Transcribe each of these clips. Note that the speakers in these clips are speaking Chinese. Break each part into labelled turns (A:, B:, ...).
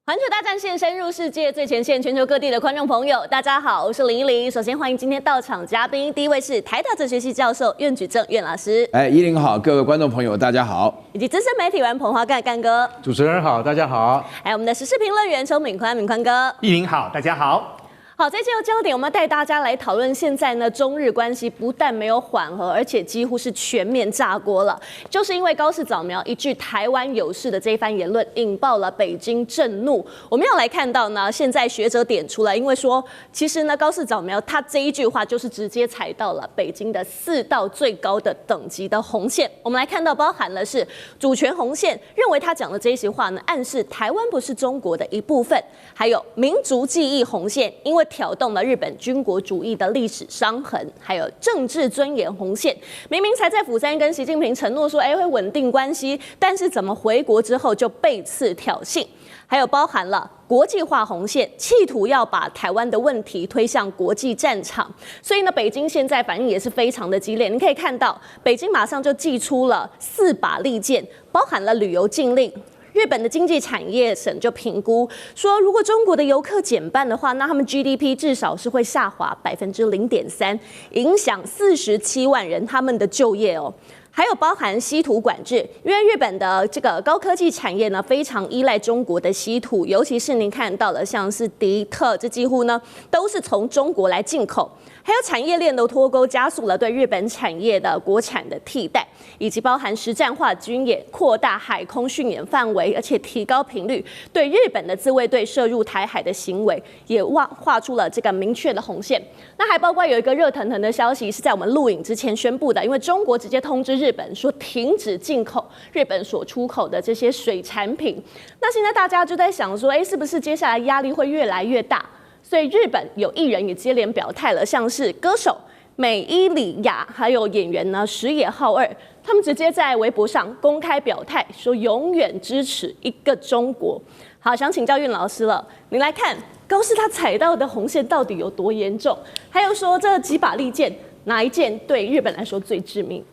A: 环球大战线深入世界最前线，全球各地的观众朋友，大家好，我是林依林。首先欢迎今天到场嘉宾，第一位是台大哲学系教授苑举正苑老师。
B: 依林好，各位观众朋友大家好。
A: 以及资深媒体人彭华干哥。
C: 主持人好，大家好。
A: 还有我们的时事评论员邱敏宽哥。
C: 依林好，大家好。
A: 好，在这个焦点，我们要带大家来讨论，现在呢，中日关系不但没有缓和，而且几乎是全面炸锅了。就是因为高市早苗一句台湾有事的这一番言论，引爆了北京震怒。我们要来看到呢，现在学者点出来，因为说，其实呢，高市早苗他这一句话就是直接踩到了北京的4道最高的等级的红线。我们来看到，包含了是主权红线，认为他讲的这一席话呢，暗示台湾不是中国的一部分；还有民族记忆红线，因为挑动了日本军国主义的历史伤痕，还有政治尊严红线。明明才在釜山跟习近平承诺说，会稳定关系，但是怎么回国之后就背刺挑衅？还有包含了国际化红线，企图要把台湾的问题推向国际战场。所以呢，北京现在反应也是非常的激烈。你可以看到，北京马上就祭出了4把利剑，包含了旅游禁令。日本的经济产业省就评估说，如果中国的游客减半的话，那他们 GDP 至少是会下滑0.3%，影响47万人他们的就业哦。还有包含稀土管制，因为日本的这个高科技产业呢，非常依赖中国的稀土，尤其是您看到了像是迪特，这几乎呢都是从中国来进口。还有产业链的脱钩，加速了对日本产业的国产的替代，以及包含实战化军演、扩大海空训演范围，而且提高频率，对日本的自卫队射入台海的行为，也画出了这个明确的红线。那还包括有一个热腾腾的消息，是在我们录影之前宣布的，因为中国直接通知日本说停止进口日本所出口的这些水产品。那现在大家就在想说，是不是接下来压力会越来越大？所以日本有艺人也接连表态了，像是歌手美伊里亚，还有演员呢石野浩二，他们直接在微博上公开表态，说永远支持一个中国。好，想请教苑老师了，您来看高市他踩到的红线到底有多严重？还有说这几把利剑，哪一件对日本来说最致命？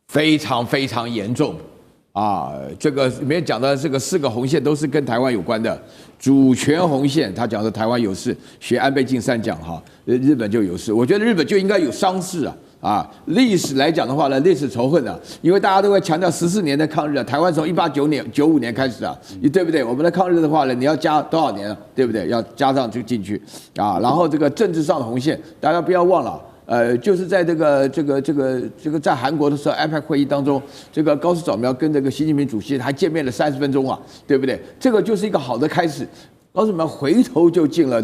B: 非常非常严重啊！这个里面讲的这个4个红线都是跟台湾有关的。主权红线，他讲的台湾有事，学安倍晋三讲哈，日本就有事。我觉得日本就应该有伤势啊！历史来讲的话呢，历史仇恨因为大家都会强调14年的抗日台湾从1895年开始对不对？我们的抗日的话呢，你要加多少年对不对？要加上就进去然后这个政治上的红线，大家不要忘了。就是在这个在韩国的时候 ，APEC 会议当中，这个高市早苗跟这个习近平主席还见面了30分钟对不对？这个就是一个好的开始。高市早苗回头就见了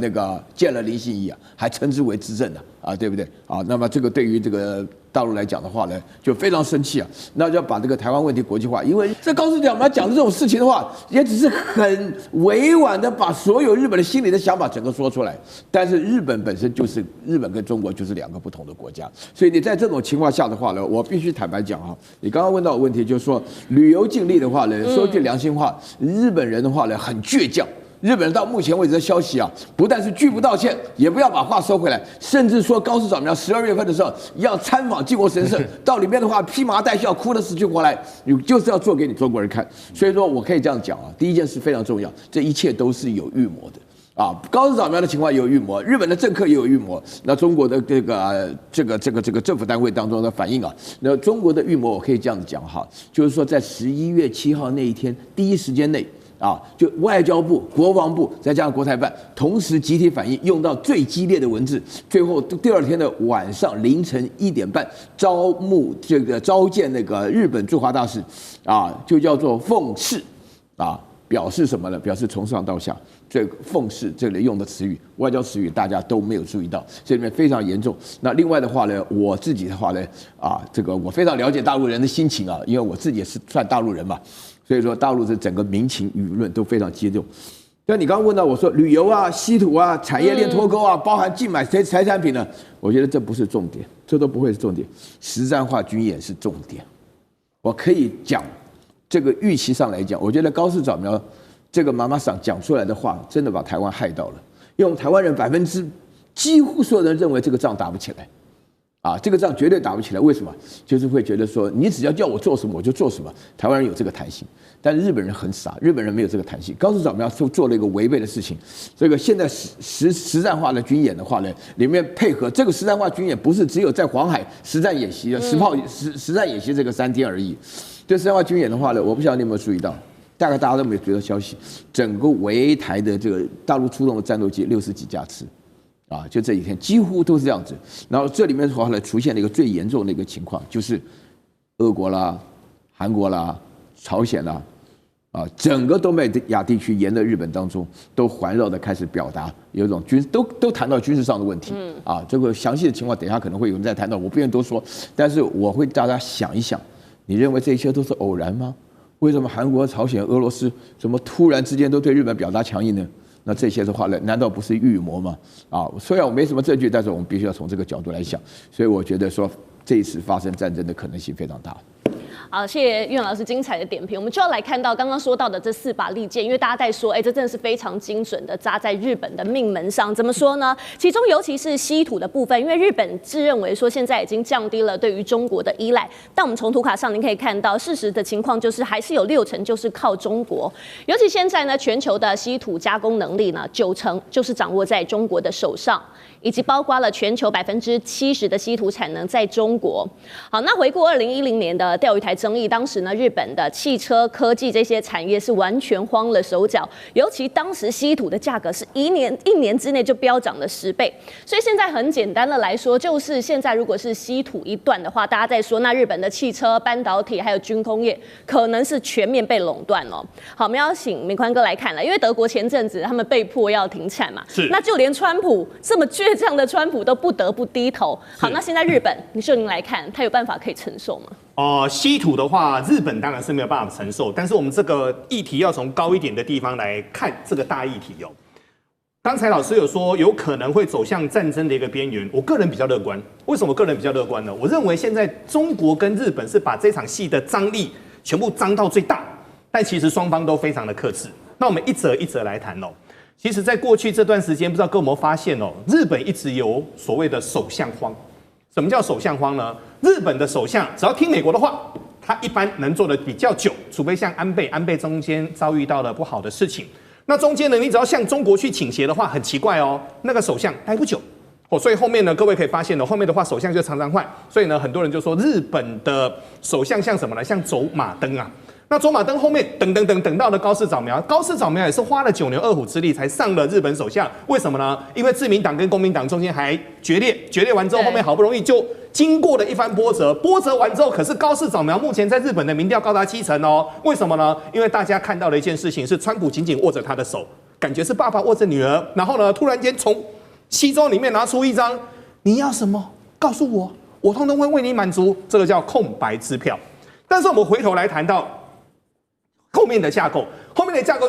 B: 林信义还称之为执政对不对那么这个对于这个大陆来讲的话呢，就非常生气那就要把这个台湾问题国际化，因为这高市早苗讲的这种事情的话，也只是很委婉的把所有日本的心里的想法整个说出来。但是日本本身就是日本跟中国就是2个不同的国家，所以你在这种情况下的话呢，我必须坦白讲你刚刚问到的问题就是说旅游禁令的话呢，说句良心话，日本人的话呢很倔强。日本人到目前为止的消息不但是拒不道歉，也不要把话收回来，甚至说高市早苗12月份的时候要参访靖国神社，到里面的话披麻戴孝，哭得死去活来，你就是要做给你中国人看。所以说我可以这样讲第一件事非常重要，这一切都是有预谋的高市早苗的情况也有预谋，日本的政客也有预谋，那中国的这个政府单位当中的反应那中国的预谋我可以这样子讲就是说在11月7号那一天第一时间内。就外交部、国防部再加上国台办，同时集体反应，用到最激烈的文字。最后第2天的晚上凌晨1点半，召见那个日本驻华大使就叫做奉释表示什么呢？表示从上到下。这个奉释这里用的词语，外交词语大家都没有注意到，这里面非常严重。那另外的话呢，我自己的话呢这个我非常了解大陆人的心情因为我自己也是算大陆人嘛。所以说，大陆的整个民情舆论都非常激动。像你刚刚问到我说旅游稀土产业链脱钩包含禁买财产品呢，我觉得这不是重点，这都不会是重点。实战化军演是重点。我可以讲这个预期上来讲，我觉得高市早苗这个妈妈桑讲出来的话，真的把台湾害到了。因为台湾人几乎所有人认为这个仗打不起来啊，这个仗绝对打不起来。为什么？就是会觉得说，你只要叫我做什么我就做什么。台湾人有这个弹性，但日本人很傻，日本人没有这个弹性。高市早苗做了一个违背的事情。这个现在实战化的军演的话呢，里面配合这个实战化军演，不是只有在黄海实战演习的实战演习这个3天而已。对实战化军演的话呢，我不晓得你有没有注意到，大概大家都没有接到消息，整个围台的这个大陆出动的战斗机60几架次。啊，就这几天几乎都是这样子。然后这里面的话呢，出现了一个最严重的一个情况，就是俄国啦、韩国啦、朝鲜啦，啊，整个东北亚地区沿着日本当中都环绕的开始表达有一种都谈到军事上的问题。啊，这个详细的情况等一下可能会有人再谈到，我不愿多说。但是我会大家想一想，你认为这些都是偶然吗？为什么韩国、朝鲜、俄罗斯怎么突然之间都对日本表达强硬呢？那这些的话呢，难道不是预谋吗？啊，虽然我没什么证据，但是我们必须要从这个角度来想。所以我觉得说，这一次发生战争的可能性非常大。
A: 好，谢谢岳老师精彩的点评。我们就要来看到刚刚说到的这4把利剑，因为大家在说，这真的是非常精准的扎在日本的命门上。怎么说呢？其中尤其是稀土的部分，因为日本自认为说现在已经降低了对于中国的依赖，但我们从图卡上您可以看到，事实的情况就是还是有60%就是靠中国。尤其现在呢，全球的稀土加工能力呢，90%就是掌握在中国的手上。以及包括了全球70%的稀土产能在中国。好，那回顾2010年的钓鱼台争议，当时呢，日本的汽车、科技这些产业是完全慌了手脚，尤其当时稀土的价格是一年之内就飙涨了10倍。所以现在很简单的来说，就是现在如果是稀土一断的话，大家在说那日本的汽车、半导体还有军工业可能是全面被垄断了。好，我们要请明宽哥来看了，因为德国前阵子他们被迫要停产嘛，
C: 是，
A: 那就连川普这么倔强的川普都不得不低头。好，那现在日本，就您来看，他有办法可以承受吗？
C: 稀土的话，日本当然是没有办法承受，但是我们这个议题要从高一点的地方来看这个大议题哦。刚才老师有说有可能会走向战争的一个边缘，我个人比较乐观。为什么个人比较乐观呢？我认为现在中国跟日本是把这场戏的张力全部张到最大，但其实双方都非常的克制。那我们一则一则来谈哦。其实，在过去这段时间，不知道各位有没有发现哦，日本一直有所谓的首相荒。什么叫首相荒呢？日本的首相只要听美国的话，他一般能做的比较久，除非像安倍中间遭遇到了不好的事情。那中间呢，你只要向中国去倾斜的话，很奇怪哦，那个首相待不久哦。所以后面呢，各位可以发现呢，后面的话首相就常常换。所以呢，很多人就说日本的首相像什么呢？像走马灯啊。那走马灯后面等到了高市早苗，高市早苗也是花了9牛2虎之力才上了日本首相。为什么呢？因为自民党跟公民党中间还决裂完之后，后面好不容易就经过了一番波折完之后，可是高市早苗目前在日本的民调高达70%哦。为什么呢？因为大家看到了一件事情，是川普紧紧握着他的手，感觉是爸爸握着女儿，然后呢，突然间从西装里面拿出一张，你要什么？告诉我，我通通会为你满足。这个叫空白支票。但是我们回头来谈到后面的架构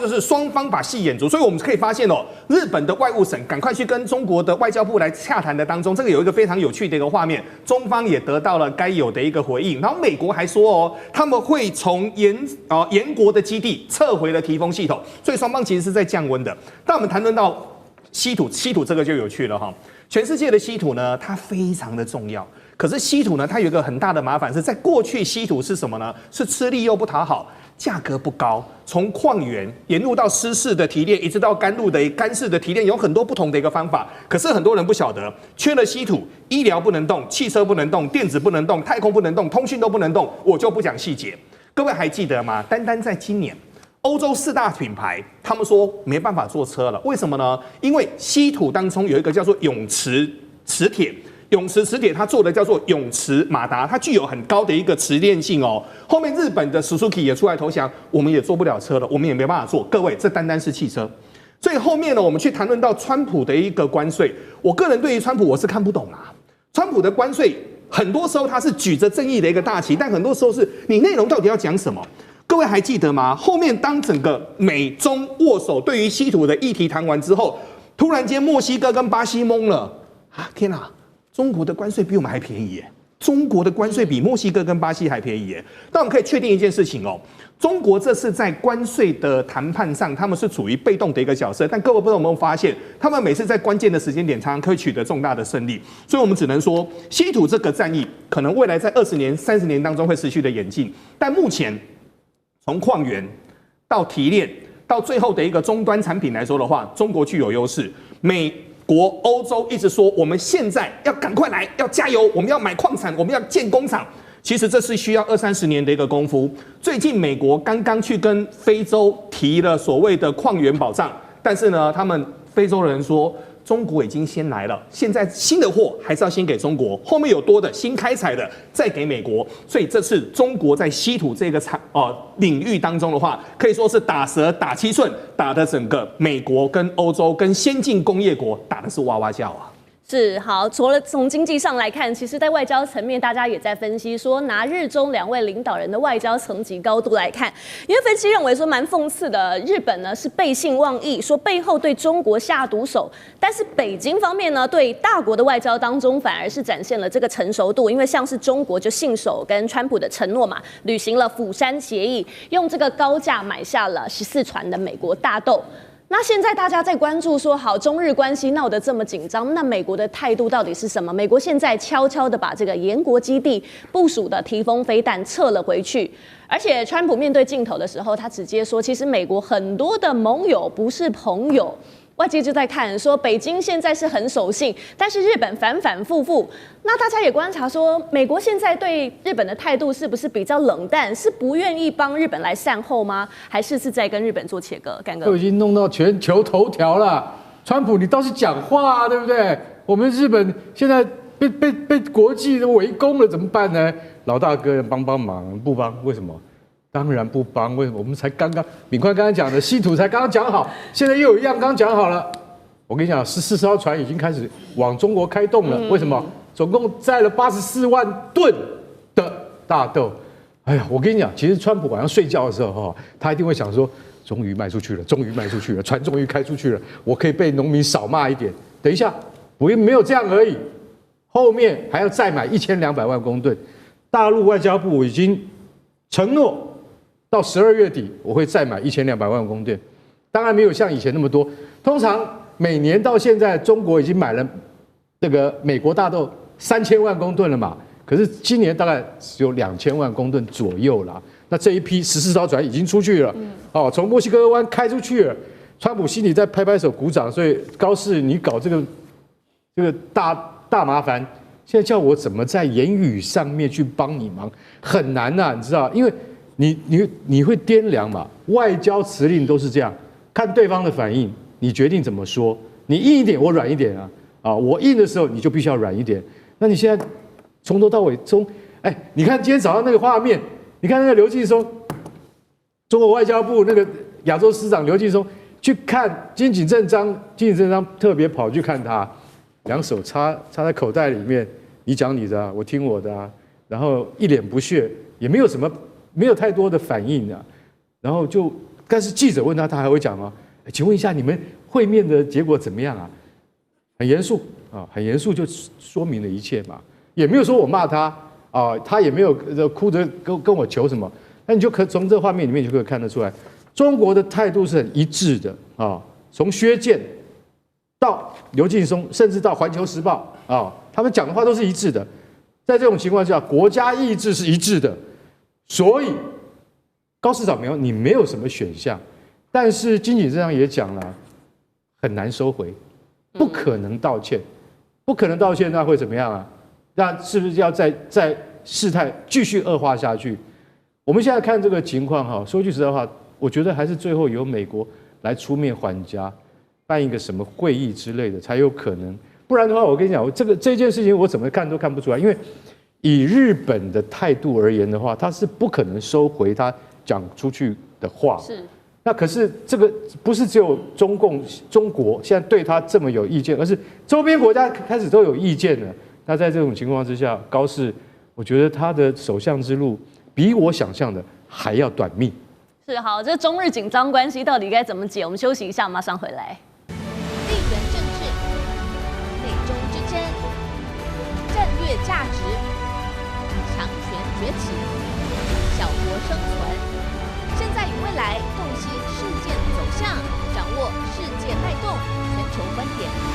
C: 就是双方把戏演足，所以我们可以发现哦，日本的外务省赶快去跟中国的外交部来洽谈的当中，这个有一个非常有趣的一个画面，中方也得到了该有的一个回应。然后美国还说哦，他们会从延国的基地撤回了提风系统，所以双方其实是在降温的。但我们谈论到稀土这个就有趣了哈。全世界的稀土呢，它非常的重要。可是稀土呢，它有一个很大的麻烦，是在过去稀土是什么呢？是吃力又不讨好，价格不高。从矿源沿路到湿式的提炼，一直到干式的提炼，有很多不同的一个方法。可是很多人不晓得，缺了稀土，医疗不能动，汽车不能动，电子不能动，太空不能动，通讯都不能动。我就不讲细节。各位还记得吗？单在今年，欧洲4大品牌，他们说没办法做车了，为什么呢？因为稀土当中有一个叫做永磁磁铁。永磁磁铁它做的叫做永磁马达，它具有很高的一个磁链性哦。后面日本的 Suzuki 也出来投降，我们也做不了车了，我们也没办法做。各位，这单是汽车。所以后面呢，我们去谈论到川普的一个关税，我个人对于川普我是看不懂啦。川普的关税很多时候他是举着正义的一个大旗，但很多时候是你内容到底要讲什么？各位还记得吗？后面当整个美中握手对于稀土的议题谈完之后，突然间墨西哥跟巴西懵了啊！天哪！中国的关税比我们还便宜耶，中国的关税比墨西哥跟巴西还便宜耶。但我们可以确定一件事情哦，中国这次在关税的谈判上，他们是处于被动的一个角色。但各位不知道有没有发现，他们每次在关键的时间点，常常可以取得重大的胜利。所以我们只能说，稀土这个战役可能未来在20年、30年当中会持续的演进。但目前从矿源到提炼到最后的一个终端产品来说的话，中国具有优势。美国、欧洲一直说，我们现在要赶快来，要加油，我们要买矿产，我们要建工厂。其实这是需要20-30年的一个功夫。最近美国刚刚去跟非洲提了所谓的矿源保障，但是呢，他们非洲人说，中国已经先来了，现在新的货还是要先给中国，后面有多的新开采的再给美国。所以这次中国在稀土这个领域当中的话，可以说是打蛇打七寸，打的整个美国跟欧洲跟先进工业国打的是哇哇叫啊。
A: 是好，除了从经济上来看，其实在外交层面，大家也在分析说，拿日中2位领导人的外交层级高度来看，因为分析认为说蛮讽刺的，日本呢是背信忘义，说背后对中国下毒手，但是北京方面呢，对大国的外交当中反而是展现了这个成熟度，因为像是中国就信守跟川普的承诺嘛，履行了釜山协议，用这个高价买下了14船的美国大豆。那现在大家在关注说，好，中日关系闹得这么紧张，那美国的态度到底是什么？美国现在悄悄的把这个延国基地部署的提风飞弹撤了回去，而且川普面对镜头的时候，他直接说，其实美国很多的盟友不是朋友。外界就在看说，北京现在是很守信，但是日本反反复复。那大家也观察说，美国现在对日本的态度是不是比较冷淡？是不愿意帮日本来善后吗？还是在跟日本做切割？干哥
D: 都已经弄到全球头条了。川普，你倒是讲话啊，对不对？我们日本现在被国际围攻了，怎么办呢？老大哥帮帮忙，不帮为什么？当然不帮，为什么？我们才刚刚，敏宽刚刚讲的稀土才刚刚讲好，现在又有一样刚讲好了。我跟你讲，14艘船已经开始往中国开动了。为什么？总共载了84万吨的大豆。哎呀，我跟你讲，其实川普晚上睡觉的时候，他一定会想说，终于卖出去了，终于卖出去了，船终于开出去了，我可以被农民少骂一点。等一下，没有这样而已，后面还要再买1200万公吨。大陆外交部已经承诺，到12月底我会再买1200万公吨，当然没有像以前那么多。通常每年到现在，中国已经买了这个美国大豆3000万公吨了嘛，可是今年大概只有2000万公吨左右啦。那这一批14艘船已经出去了，从墨西哥湾开出去了。川普心里在拍拍手鼓掌，所以高市你搞这个大麻烦，现在叫我怎么在言语上面去帮你忙，很难呐，你知道，因为你会掂量嘛，外交辞令都是这样，看对方的反应，你决定怎么说，你硬一点，我软一点啊，我硬的时候你就必须要软一点。那你现在从头到尾你看今天早上那个画面，你看那个刘劲松，中国外交部那个亚洲司长刘劲松去看金井正章特别跑去看他，两手插在口袋里面，你讲你的，我听我的啊，然后一脸不屑，也没有太多的反应啊，然后但是记者问他还会讲吗？请问一下你们会面的结果怎么样啊？很严肃啊，很严肃就说明了一切嘛，也没有说我骂他啊，他也没有哭着跟我求什么，那你就可从这画面里面就可以看得出来，中国的态度是很一致的啊，从薛健到刘劲松，甚至到《环球时报》啊，他们讲的话都是一致的。在这种情况下，国家意志是一致的，所以高市早苗你没有什么选项。但是金井正章也讲了，很难收回，不可能道歉，不可能道歉，那会怎么样啊？那是不是要再事态继续恶化下去？我们现在看这个情况哈，说句实在话，我觉得还是最后由美国来出面还价，办一个什么会议之类的才有可能。不然的话，我跟你讲，这件事情我怎么看都看不出来，因为以日本的态度而言的话，他是不可能收回他讲出去的话。是。那可是这个不是只有中国现在对他这么有意见，而是周边国家开始都有意见了。那在这种情况之下，高市，我觉得他的首相之路比我想象的还要短命。
A: 是好，这中日紧张关系到底该怎么解？我们休息一下，马上回来。
E: 地缘政治、美中之争、战略价值、崛起，小国生存。现在与未来，洞悉事件走向，掌握世界脉动，全球观点。